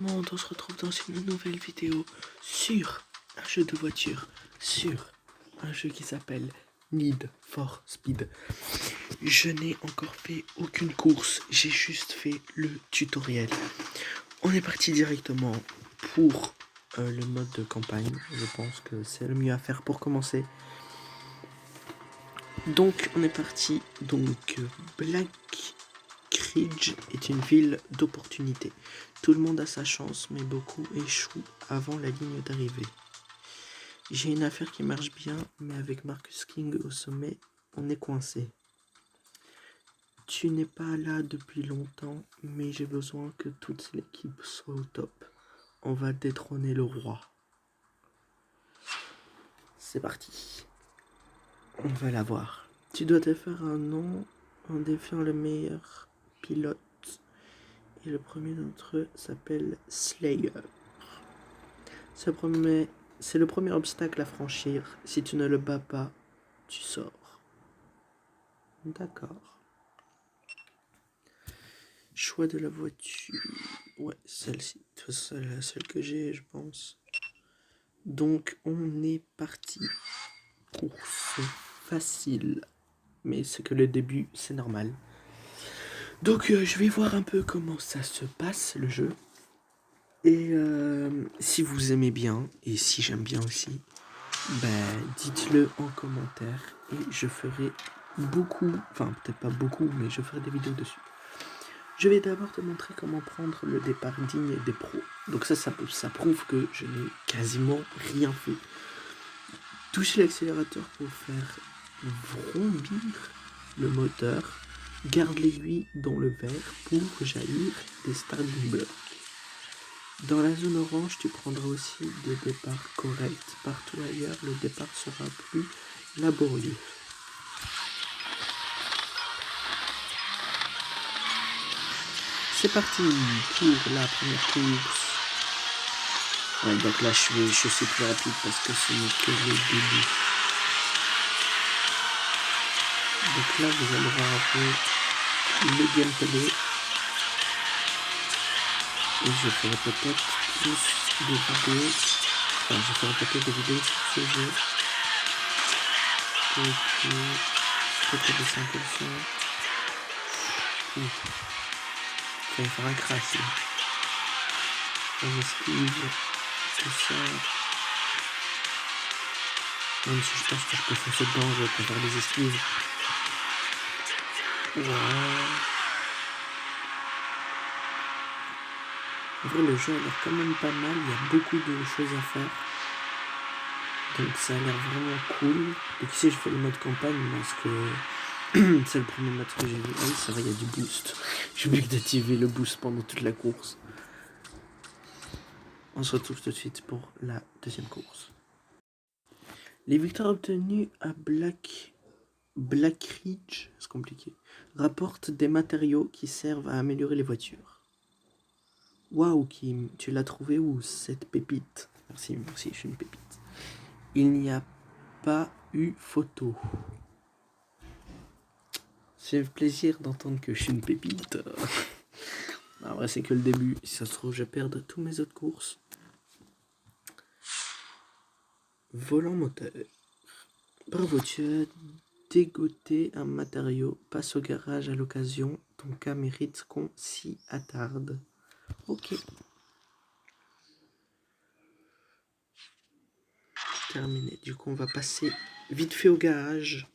On se retrouve dans une nouvelle vidéo sur un jeu de voiture, sur un jeu qui s'appelle Need for Speed. Je n'ai encore fait aucune course, j'ai juste fait le tutoriel. On est parti directement pour le mode de campagne, je pense que c'est le mieux à faire pour commencer. Donc on est parti, Black Ridge est une ville d'opportunités. Tout le monde a sa chance, mais beaucoup échouent avant la ligne d'arrivée. J'ai une affaire qui marche bien, mais avec Marcus King au sommet, on est coincé. Tu n'es pas là depuis longtemps, mais j'ai besoin que toute l'équipe soit au top. On va détrôner le roi. C'est parti. On va la voir. Tu dois te faire un nom en défiant le meilleur pilote. Et le premier d'entre eux s'appelle Slayer. C'est le premier obstacle à franchir. Si tu ne le bats pas, tu sors. D'accord. Choix de la voiture. Ouais, celle-ci. C'est la seule que j'ai, je pense. Donc, on est parti. Course facile. Mais c'est que le début, c'est normal. Donc, je vais voir un peu comment ça se passe, le jeu. Et si vous aimez bien, et si j'aime bien aussi, dites-le en commentaire et je ferai beaucoup, enfin peut-être pas beaucoup, mais je ferai des vidéos dessus. Je vais d'abord te montrer comment prendre le départ digne des pros. Donc ça prouve que je n'ai quasiment rien fait. Touchez l'accélérateur pour faire vrombir le moteur. Garde l'aiguille dans le verre pour jaillir des starting blocks. Dans la zone orange, tu prendras aussi des départs corrects. Partout ailleurs, le départ sera plus laborieux. C'est parti pour la première course. Ouais, donc là, je suis plus rapide parce que ce n'est que le début. Donc là, vous allez voir un peu le gameplay. Et je ferai peut-être plus de vidéos. Enfin, je ferai peut-être des vidéos sur ce jeu. Et puis, peut-être des 5%. Ça va faire un crash là. On esquive, tout ça. Même si je pense que je peux foncer dedans, je vais préférer les esquives. Ouais. En vrai, le jeu a l'air quand même pas mal, il y a beaucoup de choses à faire. Donc ça a l'air vraiment cool. Donc ici, je fais le mode campagne parce que c'est le premier mode que j'ai vu. Ah oui, ça va, il y a du boost. J'ai oublié d'activer le boost pendant toute la course. On se retrouve tout de suite pour la deuxième course. Les victoires obtenues à Black Ridge, c'est compliqué, rapportent des matériaux qui servent à améliorer les voitures. Waouh Kim, tu l'as trouvé où cette pépite? Merci, je suis une pépite. Il n'y a pas eu photo. C'est plaisir d'entendre que je suis une pépite. En vrai, c'est que le début. Si ça se trouve, je perds tous mes autres courses. Volant moteur. Bravo, tu as dégoté un matériau. Passe au garage à l'occasion. Ton cas mérite qu'on s'y attarde. Ok. Terminé. Du coup, on va passer vite fait au garage.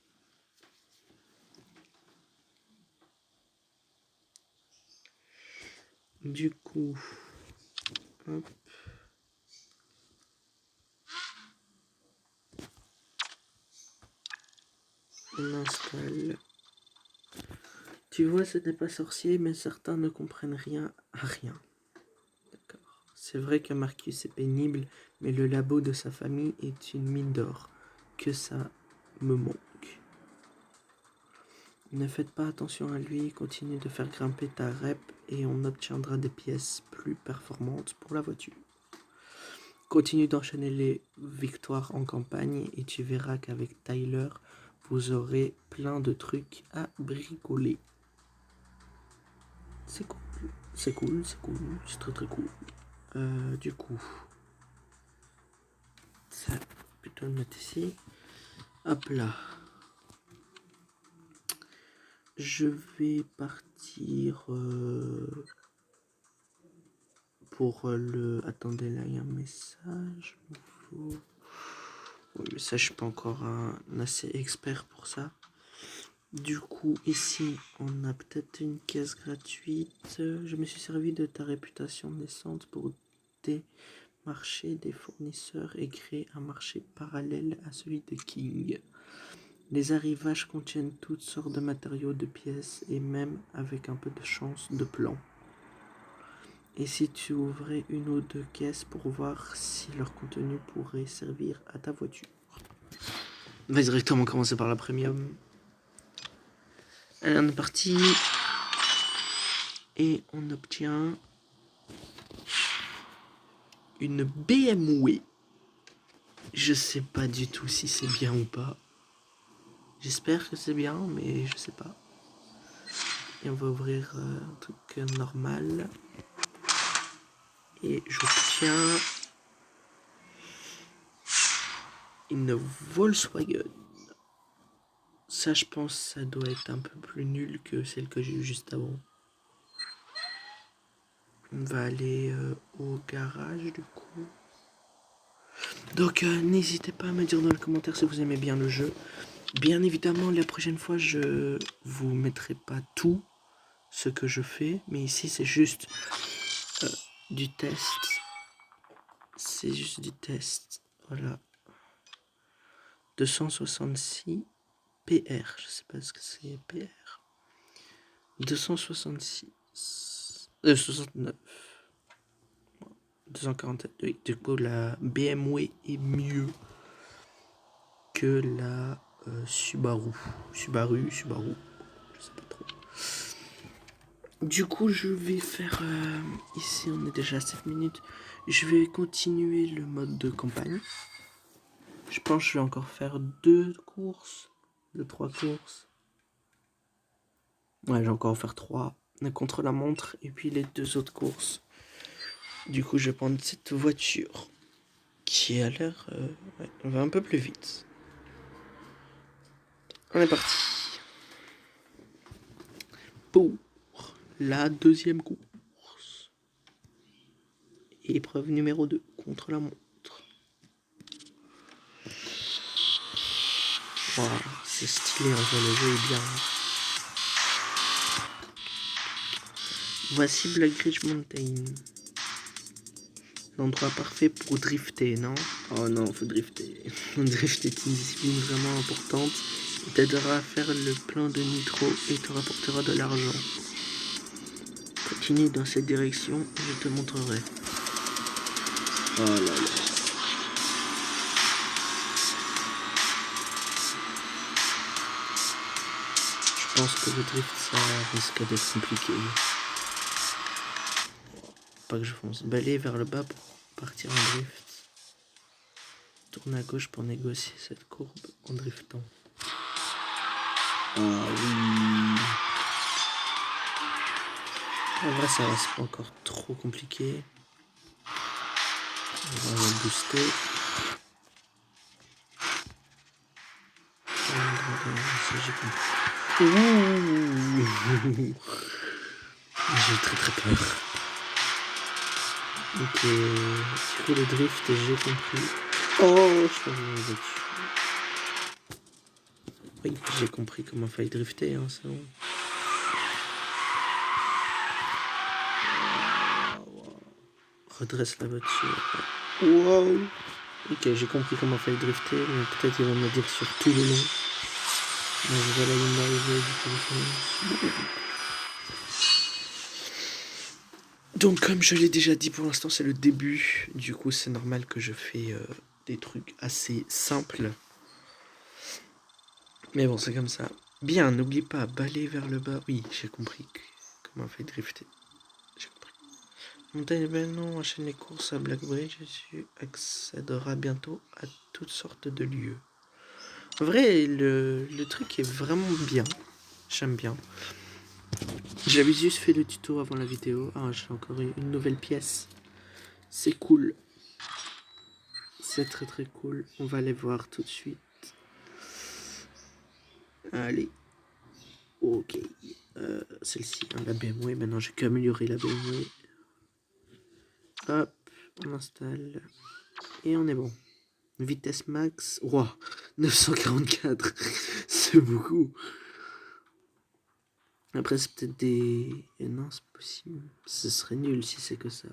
Du coup, hop. On installe. Tu vois, ce n'est pas sorcier, mais certains ne comprennent rien à rien. D'accord. C'est vrai que Marcus est pénible, mais le labo de sa famille est une mine d'or. Que ça me manque. Ne faites pas attention à lui, continue de faire grimper ta rep et on obtiendra des pièces plus performantes pour la voiture. Continue d'enchaîner les victoires en campagne et tu verras qu'avec Tyler, vous aurez plein de trucs à bricoler. C'est cool, c'est très très cool. Du coup, ça, plutôt le mettre ici. Hop là. Je vais partir pour le... Attendez, là, il y a un message. Oui, mais ça, je suis pas encore assez expert pour ça. Du coup, ici, on a peut-être une caisse gratuite. Je me suis servi de ta réputation naissante pour démarcher des fournisseurs et créer un marché parallèle à celui de King. Les arrivages contiennent toutes sortes de matériaux, de pièces et même, avec un peu de chance, de plans. Et si tu ouvrais une ou deux caisses pour voir si leur contenu pourrait servir à ta voiture. On va directement commencer par la premium. Allez, on est parti. Et on obtient une BMW. Je sais pas du tout si c'est bien ou pas. J'espère que c'est bien, mais je sais pas. Et on va ouvrir un truc normal. Et j'obtiens une Volkswagen. Ça, je pense, ça doit être un peu plus nul que celle que j'ai eue juste avant. On va aller au garage du coup. Donc n'hésitez pas à me dire dans les commentaires si vous aimez bien le jeu. Bien évidemment, la prochaine fois, je vous mettrai pas tout ce que je fais, mais ici c'est juste du test. C'est juste du test. Voilà. 266 PR. Je sais pas ce que c'est PR. 266. 69. 247. Oui, du coup, la BMW est mieux que la Subaru. Subaru. Je sais pas trop. Du coup, je vais faire... ici, on est déjà à 7 minutes. Je vais continuer le mode de campagne. Je pense que je vais encore faire 2 courses. 3 courses. Ouais, j'ai encore en faire 3. Contre la montre. Et puis les 2 autres courses. Du coup, je vais prendre cette voiture. Qui a l'air... ouais, on va un peu plus vite. On est parti. Pour la deuxième course. Épreuve numéro 2. Contre la montre. Wow, c'est stylé, en fait, le jeu est bien. Voici Black Ridge Mountain. L'endroit parfait pour drifter, non? Oh non, faut drifter. Drifter est une discipline vraiment importante. Il t'aidera à faire le plein de nitro et te rapportera de l'argent. Continue dans cette direction et je te montrerai. Oh là là. Je pense que le drift, ça risque d'être compliqué. Pas que je fonce. Balayer vers le bas pour partir en drift. Tourne à gauche pour négocier cette courbe en driftant. Ah oui. En vrai, ça va, c'est pas encore trop compliqué. On va booster. J'ai très peur. Ok, du coup le drift, j'ai compris. Oh, je suis revenu. Oui, j'ai compris comment fallait drifter, hein, c'est bon. Redresse la voiture. Wow. Ok, j'ai compris comment fallait drifter, mais peut-être ils vont me dire sur tout le long. Mais je vois la ligne d'arrivée du coup. Donc comme je l'ai déjà dit, pour l'instant c'est le début. Du coup c'est normal que je fais des trucs assez simples. Mais bon, c'est comme ça. Bien, n'oublie pas, balayer vers le bas. Oui, j'ai compris comment on fait drifter. J'ai compris. Montagne événement, enchaîne les courses à Blackbridge et tu accéderas bientôt à toutes sortes de lieux. En vrai, le truc est vraiment bien. J'aime bien. J'avais juste fait le tuto avant la vidéo. Ah, j'ai encore eu une nouvelle pièce. c'est cool. C'est très très cool. On va aller voir tout de suite. Allez. Ok. Celle-ci, hein, la BMW. Maintenant, j'ai qu'améliorer la BMW. Hop, on installe. Et on est bon. Vitesse max. Wow, 944. C'est beaucoup. Après, c'est peut-être des... non, c'est possible. Ce serait nul si c'est que ça.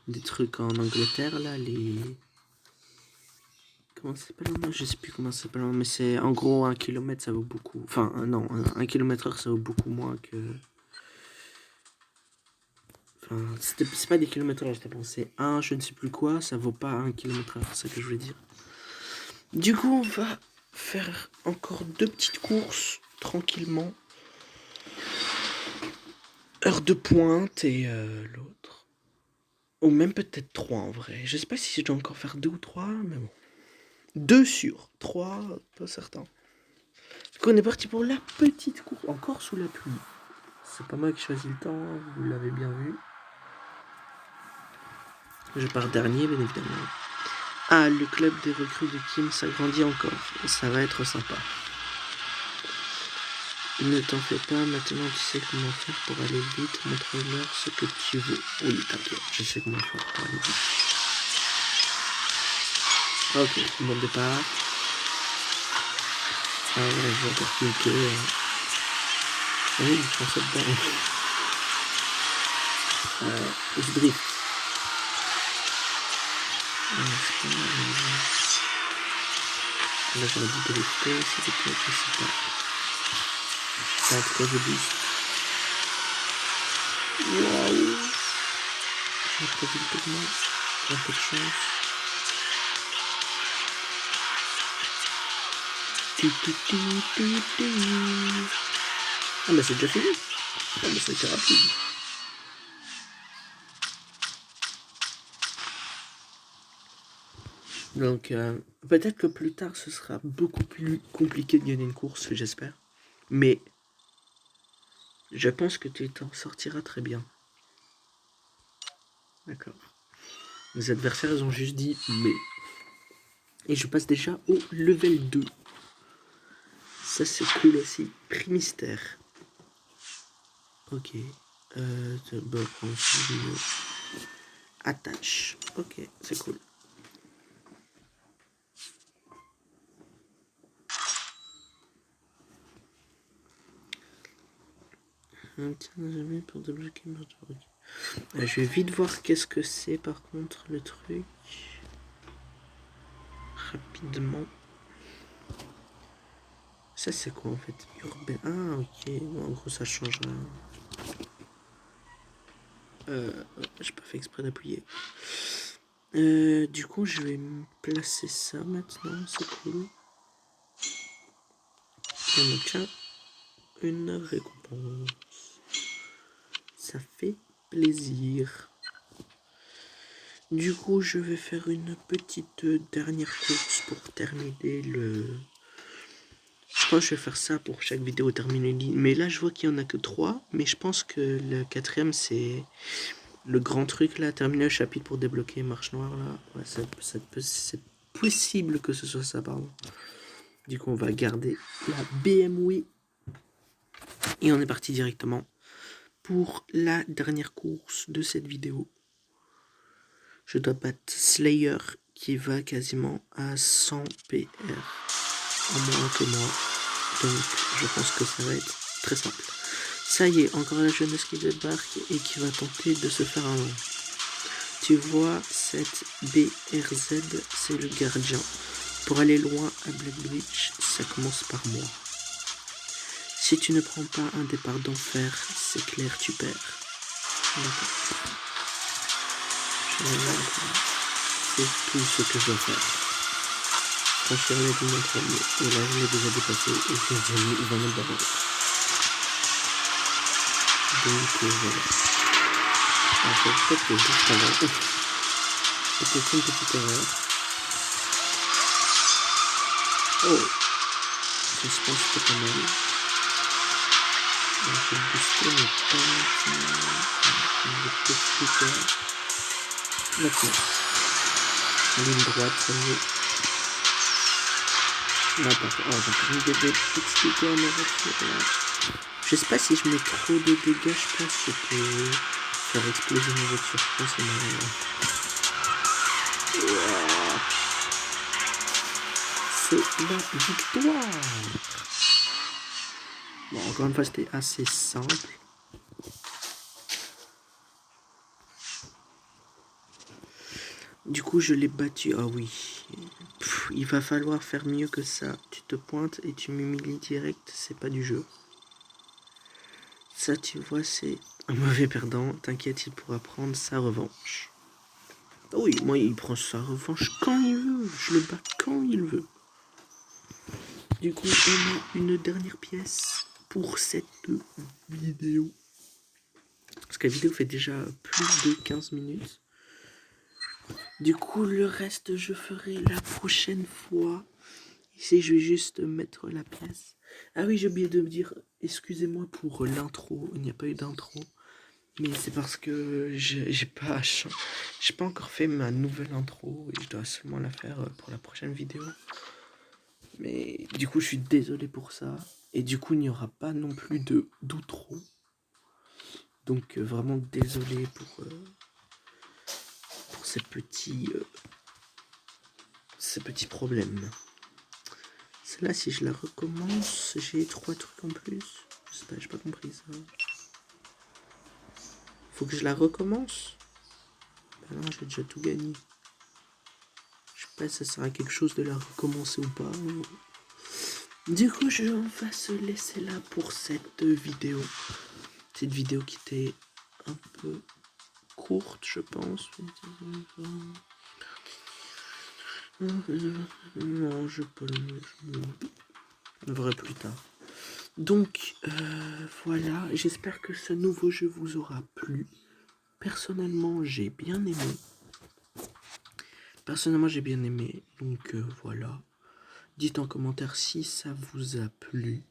Des trucs en Angleterre, là, les... Comment ça s'appelle? Je sais plus comment ça s'appelle, mais c'est... En gros, 1 km, ça vaut beaucoup. Enfin, non, 1 km/h, ça vaut beaucoup moins que... Enfin, c'est pas des kilomètres-heure, j'étais pensé. Un, je ne sais plus quoi, ça vaut pas 1 km/h, c'est ça que je voulais dire. Du coup, on va faire encore 2 petites courses, tranquillement. Heure de pointe et l'autre. Ou même peut-être 3 en vrai. Je sais pas si je dois encore faire 2 ou 3, mais bon. 2 sur 3, pas certain. Du coup, on est parti pour la petite course. Encore sous la pluie. C'est pas moi qui choisis le temps, vous l'avez bien vu. Je pars dernier, bien évidemment. Ah, le club des recrues de Kim s'agrandit encore. Ça va être sympa. Ne t'en fais pas, maintenant tu sais comment faire pour aller vite. Montre-leur ce que tu veux. Oui, t'inquiète, je sais comment faire pour aller vite. Ok, bon départ. Ah ouais, je vois opportunité. Oui, je pensais dedans. Je drift. C'est pas mal. Là, j'aurais dû drifter, c'était peut-être, je sais pas. En tout cas, je booste. Waouh! J'ai prévu le tournoi. Un peu de chance. Ah, mais c'est déjà fini. Ah, mais c'était rapide. Donc, peut-être que plus tard, ce sera beaucoup plus compliqué de gagner une course, j'espère. Mais, je pense que tu t'en sortiras très bien. D'accord. Les adversaires, ils ont juste dit « mais ». Et je passe déjà au level 2. Ça, c'est cool aussi. Prix mystère. Ok. Bon, attache. Ok, c'est cool. Jamais pour débloquer mon truc. Je vais vite voir qu'est-ce que c'est par contre le truc. Rapidement. Ça c'est quoi en fait? Urbain. Ah ok, en gros ça change rien. J'ai pas fait exprès d'appuyer. Du coup je vais me placer ça maintenant, c'est cool. On obtient une récompense. Ça fait plaisir. Du coup, je vais faire une petite dernière course pour terminer le... Je pense que je vais faire ça pour chaque vidéo terminer. Mais là, je vois qu'il n'y en a que 3. Mais je pense que le 4e, c'est le grand truc là. Terminer le chapitre pour débloquer marche noire là. Ouais, c'est possible que ce soit ça, pardon. Du coup, on va garder la BMW. Et on est parti directement pour la dernière course de cette vidéo. Je dois battre Slayer qui va quasiment à 100 PR en moins que moi. Donc je pense que ça va être très simple. Ça y est, encore la jeunesse qui débarque et qui va tenter de se faire un nom. Tu vois, cette BRZ, c'est le gardien. Pour aller loin à Black Beach, ça commence par moi. Si tu ne prends pas un départ d'enfer, c'est clair, tu perds. D'accord. C'est tout ce que je dois faire. Franchir les lignes en premier. Et là, je l'ai déjà dépassé et j'ai 20 000 d'avance. Donc, voilà. En fait, peut-être que juste avant. Peut-être une petite erreur. Oh! Je pense que c'était pas mal. Donc, je vais booster, mais pas maintenant. Le petit cœur. Maintenant, ligne droite, ça mieux. N'importe. Oh, j'ai pris des petits dégâts à ma voiture là. Je sais pas si je mets trop de dégâts, je pense que je peux faire exploser ma voiture. Je pense que c'est marrant. Wow. C'est la victoire. Bon, encore une fois, c'était assez simple. Du coup, je l'ai battu. Ah oui. Il va falloir faire mieux que ça. Tu te pointes et tu m'humilies direct. C'est pas du jeu. Ça, tu vois, c'est un mauvais perdant. T'inquiète, il pourra prendre sa revanche. Ah oui, moi, il prend sa revanche quand il veut. Je le bats quand il veut. Du coup, on a une dernière pièce pour cette vidéo. Parce que la vidéo fait déjà plus de 15 minutes. Du coup, le reste, je ferai la prochaine fois. Ici, je vais juste mettre la pièce. Ah oui, j'ai oublié de me dire, excusez-moi pour l'intro. Il n'y a pas eu d'intro. Mais c'est parce que j'ai pas encore fait ma nouvelle intro. Et je dois seulement la faire pour la prochaine vidéo. Mais du coup, je suis désolé pour ça. Et du coup, il n'y aura pas non plus d'outro. Donc, vraiment désolé pour ces petits problèmes. Celle-là, si je la recommence, j'ai 3 trucs en plus. Je sais pas, j'ai pas compris ça. Faut que je la recommence? Bah non, j'ai déjà tout gagné. Je sais pas si ça sert à quelque chose de la recommencer ou pas. Du coup, je vais se laisser là pour cette vidéo. Cette vidéo qui était un peu courte, je pense. Non, je peux le verrai plus tard. Donc, voilà. J'espère que ce nouveau jeu vous aura plu. Personnellement, j'ai bien aimé. Donc, voilà. Dites en commentaire si ça vous a plu.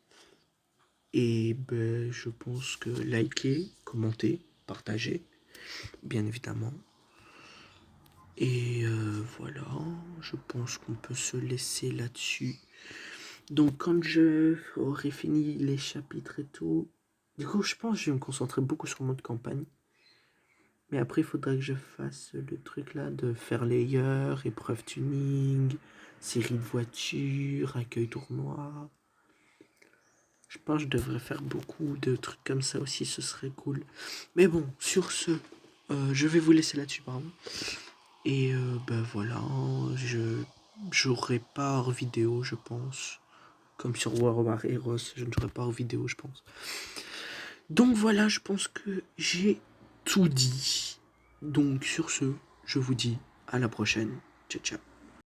Et ben, je pense que likez, commentez, partagez, bien évidemment. Et voilà, je pense qu'on peut se laisser là-dessus. Donc quand je aurai fini les chapitres et tout, du coup je pense que je vais me concentrer beaucoup sur le mode campagne. Mais après il faudra que je fasse le truc là de faire layer, épreuve tuning, série de voitures, accueil tournoi. Je pense que je devrais faire beaucoup de trucs comme ça aussi, ce serait cool. Mais bon, sur ce, je vais vous laisser là-dessus, pardon. Et ben voilà, j'aurai pas hors vidéo, je pense. Comme sur War Heroes, je n'aurai pas hors vidéo, je pense. Donc voilà, je pense que j'ai tout dit. Donc sur ce, je vous dis à la prochaine. Ciao, ciao.